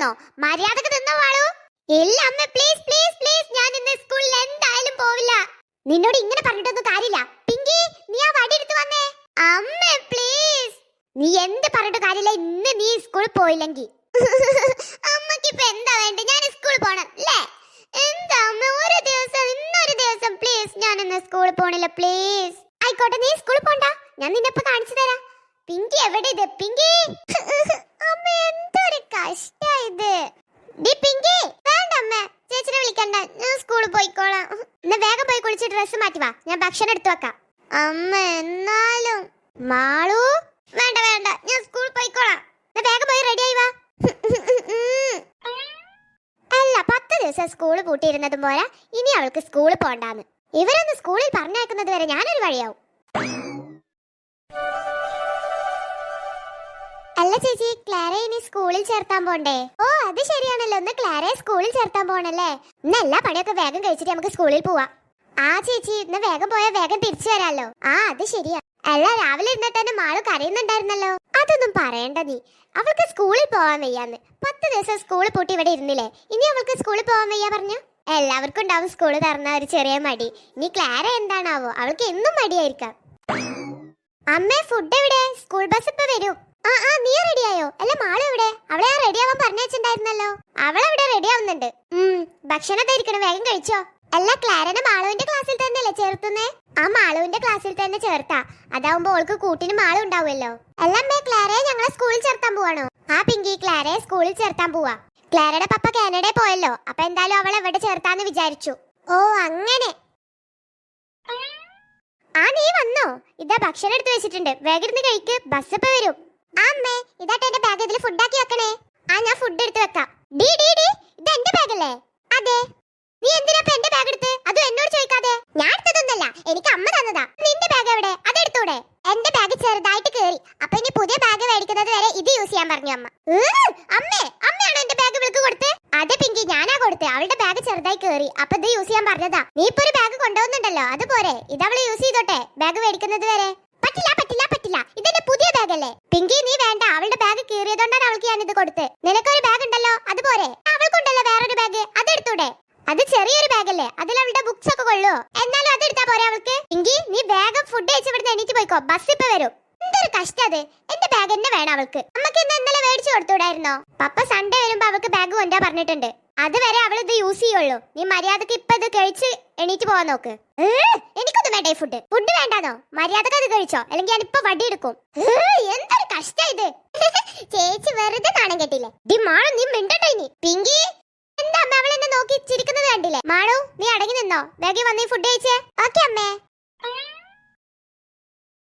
തിന്നോ? മര്യാദക്ക് തിന്നോ വാളു? ഇല്ല അമ്മ, പ്ലീസ് പ്ലീസ് പ്ലീസ്, ഞാൻ ഇന്ന് സ്കൂളിൽ എന്തായാലും പോവില്ല. നിന്നോട് ഇങ്ങനെ പറഞ്ഞിട്ടൊന്നും കാര്യമില്ല. പിങ്കി, നീ ആ വടി എടുത്ത് വന്നേ. അമ്മ പ്ലീസ്, നീ എന്ത് പറഞ്ഞിട്ട് കാര്യമില്ല. ഇന്ന് നീ സ്കൂളിൽ പോയില്ലെങ്കിൽ അമ്മക്ക് ഇപ്പൊ എന്താ വേണ്ട? ഞാൻ സ്കൂളിൽ പോണം അല്ലേ? എന്താ അമ്മ, ഒരു ദിവസം, ഇന്നൊരു ദിവസം പ്ലീസ്, ഞാൻ ഇന്ന് സ്കൂളിൽ പോണില്ല പ്ലീസ്. ആയിക്കോട്ടെ, നീ സ്കൂളിൽ പോണ്ട, ഞാൻ നിന്നെ ഇപ്പൊ കാണിച്ചു തരാം. പിങ്കി എവിടെ ഇത്? പിങ്കി അമ്മ, എന്തൊരു കഷ്ടായത്. ഡി പിങ്കി, വേണ്ട അമ്മ, ചേച്ചിനെ വിളിക്കണ്ട, ഞാൻ സ്കൂളിൽ പോയിക്കോളാം. എന്നാ വേഗം പോയി കുളിച്ച് ഡ്രസ്സ് മാറ്റി വാ, ഞാൻ ഭക്ഷണം എടുത്തു വെക്കാം. അമ്മ എന്നാലും. മാളു, വേണ്ട വേണ്ട, ഞാൻ സ്കൂളിൽ പോയിക്കോളാം. വേഗം പോയി റെഡി ആയി വാ. അല്ല, 10 ദിവസം സ്കൂള് പൂട്ടിയിരുന്നതും പോരാ, ഇനി അവൾക്ക് സ്കൂളിൽ പോണ്ടാന്ന്. ഇവരൊന്ന് സ്കൂളിൽ പറഞ്ഞയക്കുന്നത് വരെ ഞാനൊരു വഴിയാവും. അല്ല ചേച്ചി, ക്ലാരയെ ഇനി സ്കൂളിൽ ചേർത്താൻ പോണ്ടേ? ഓ അത് ശരിയാണല്ലോ, ഒന്ന് ക്ലാരയെ സ്കൂളിൽ ചേർത്താൻ പോണല്ലേ. ഇന്ന് എല്ലാ പണിയൊക്കെ വേഗം കഴിച്ചിട്ട് നമുക്ക് സ്കൂളിൽ പോവാം. ആ ചേച്ചി, ഇന്ന് വേഗം പോയാൽ വേഗം തിരിച്ചു വരാലോ. ആ അത് ശരിയാ. അല്ല, രാവിലെ ഇരുന്നിട്ട് തന്നെ മാള് കരയുന്നുണ്ടായിരുന്നല്ലോ. അതൊന്നും പറയണ്ട നീ, അവൾക്ക് സ്കൂളിൽ പോവാൻ വയ്യാന്ന്. 10 ദിവസം സ്കൂളിൽ പൂട്ടി ഇവിടെ ഇരുന്നില്ലേ, ഇനി അവൾക്ക് സ്കൂളിൽ പോവാൻ വയ്യ പറഞ്ഞു. എല്ലാവർക്കും ഉണ്ടാവും സ്കൂള് തുറന്ന ഒരു ചെറിയ മടി. ഇനി ക്ലാര എന്താണാവോ, അവൾക്ക് എന്നും മടിയായിരിക്കാം. അമ്മേ, ഫുഡ് എവിടെ? സ്കൂൾ ബസ് ഇപ്പൊ വരൂ. ആ നീ റെഡിയായോ? അല്ല മാളു എവിടെ? അവളെ ഞാൻ റെഡി ആവാൻ പറഞ്ഞിട്ടുണ്ടായിരുന്നല്ലോ. അവളെവിടെ റെഡി ആവുന്നുണ്ട്. ഭക്ഷണം ധരിക്കണം, വേഗം കഴിച്ചോ. അല്ല, ക്ലാരനെ മാളുവിന്റെ ക്ലാസ്സിൽ തന്നെയല്ലേ ചേർത്തുന്നേ? ആ മാളുവിന്റെ ക്ലാസ്സിൽ തന്നെ ചേർത്താ, അതാവുമ്പോ ഓൾക്ക് കൂട്ടിന് മാളു ഉണ്ടാവുമല്ലോ. അല്ല അമ്മേ, ക്ലാരയെ ഞങ്ങളെ സ്കൂളിൽ ചേർത്താൻ പോവാണോ? ആ പിങ്കി, ക്ലാരയെ സ്കൂളിൽ ചേർത്താൻ പോവാ. ക്ലാരയുടെ പപ്പ കാനഡയിൽ പോയല്ലോ, അപ്പൊ എന്തായാലും അവളെ ഇവിടെ ചേർത്താന്ന് വിചാരിച്ചു. ഓ അങ്ങനെ. ആ നീ വന്നോ? ഇതാ ഭക്ഷണം എടുത്ത് വെച്ചിട്ടുണ്ട്, വേഗം ഇരുന്ന് കഴിക്ക്, ബസ് ഇപ്പൊ വരും. ആ അമ്മേ, ഇതാട്ടെ എന്റെ ബാഗ്, ഇതിൽ ഫുഡ് ആക്കി വെക്കണേ. ആ ഞാൻ ഫുഡ് എടുത്ത് വെക്കാം. ഡി ഡി ഡി, ഇത് എന്റെ ബാഗല്ലേ? അതെ. നീ എന്തിനാ എന്റെ ബാഗ് എടുത്ത്? അതും എന്നോട് ചോദിക്കാതെ. ഞാൻ എടുത്തതൊന്നല്ല, എനിക്ക് അമ്മ തന്നതാ. നിന്റെ ബാഗ് എവിടെ? അതെടുത്തൂടെ? എന്റെ ബാഗ് ചെറുതായിട്ട് കേറി, അപ്പൊ ഇനി പുതിയ ബാഗ് മേടിക്കുന്നത് വരെ ഇത് യൂസ് ചെയ്യാൻ പറഞ്ഞു അമ്മ. അമ്മേ, അമ്മയാണോ എന്റെ ബാഗ് വിളിക്ക് കൊടുത്ത്? അതെ പിങ്കി, ഞാനാ കൊടുത്ത്. അവളുടെ ബാഗ് ചെറുതായി കേറി, അപ്പൊ ഇത് യൂസ് ചെയ്യാൻ പറഞ്ഞതാ. നീ ഇപ്പൊ ഒരു ബാഗ് കൊണ്ടുപോകുന്നുണ്ടല്ലോ, അതുപോലെ ഇതവള് യൂസ് ചെയ്തോട്ടെ ബാഗ് മേടിക്കുന്നത് വരെ. പറ്റില്ല പറ്റില്ല പറ്റില്ല, ഇതെന്റെ പുതിയ ബാഗ് അല്ലേ. പിങ്കി നീ വേണ്ട, അവളുടെ ബാഗ് കീറിയതുകൊണ്ടാണ് അവൾക്ക് ഞാൻ ഇത് കൊടുത്ത്. നിനക്കൊരു ബാഗ് ഉണ്ടല്ലോ, അതുപോലെ അവൾക്കുണ്ടല്ലോ വേറൊരു ബാഗ്, അതെടുത്തൂടെ? അത് ചെറിയൊരു ബാഗല്ലേ, അതിൽ അവളുടെ ബുക്സ് ഒക്കെ കൊള്ളുവോ? എന്നാലും അതെടുത്താ പോരെ അവൾക്ക്. പിങ്കി നീ വേഗം ഫുഡ് കഴിച്ച് ഇവിടുന്ന് എണീറ്റ് പോയിക്കോ, ബസ് ഇപ്പൊ വരും. എന്തൊരു കഷ്ടത്, എന്റെ ബാഗ് തന്നെ വേണം അവൾക്ക്. നമുക്ക് ഇന്ന് ഇന്നലെ മേടിച്ചു കൊടുത്തൂടായിരുന്നോ? പപ്പ സൺഡേ വരുമ്പോ അവൾക്ക് ബാഗ് കൊണ്ടുപോകാൻ പറഞ്ഞിട്ടുണ്ട്. അതുവരെ അവൾ ഇത് യൂസ് ചെയ്യുള്ളൂ. നീ മര്യാദക്ക് ഇപ്പൊ ഇത് കഴിച്ച് എണീറ്റ് പോവാൻ നോക്ക്. എനിക്കൊന്നും വേണ്ട ഈ ഫുഡ്. ഫുഡ് വേണ്ടാന്നോ? മര്യാദക്ക് അത് കഴിച്ചോ, അല്ലെങ്കിൽ ഞാൻ ഇപ്പൊ വടി എടുക്കും. എന്തൊരു കഷ്ട ഇത്. ചേച്ചി വെറുതെ നാണം കെട്ടില്ലേ. ഡി മാളു, നീ മിണ്ടട്ടോ ഇനി. പിങ്കി, എന്താ അമ്മ അവൾ എന്നെ നോക്കി ചിരിക്കുന്നത് കണ്ടില്ലേ? മാളു നീ അടങ്ങി നിന്നോ, വേഗം വന്നീ ഫുഡ് കഴിച്ചേ. ഓക്കെ അമ്മേ.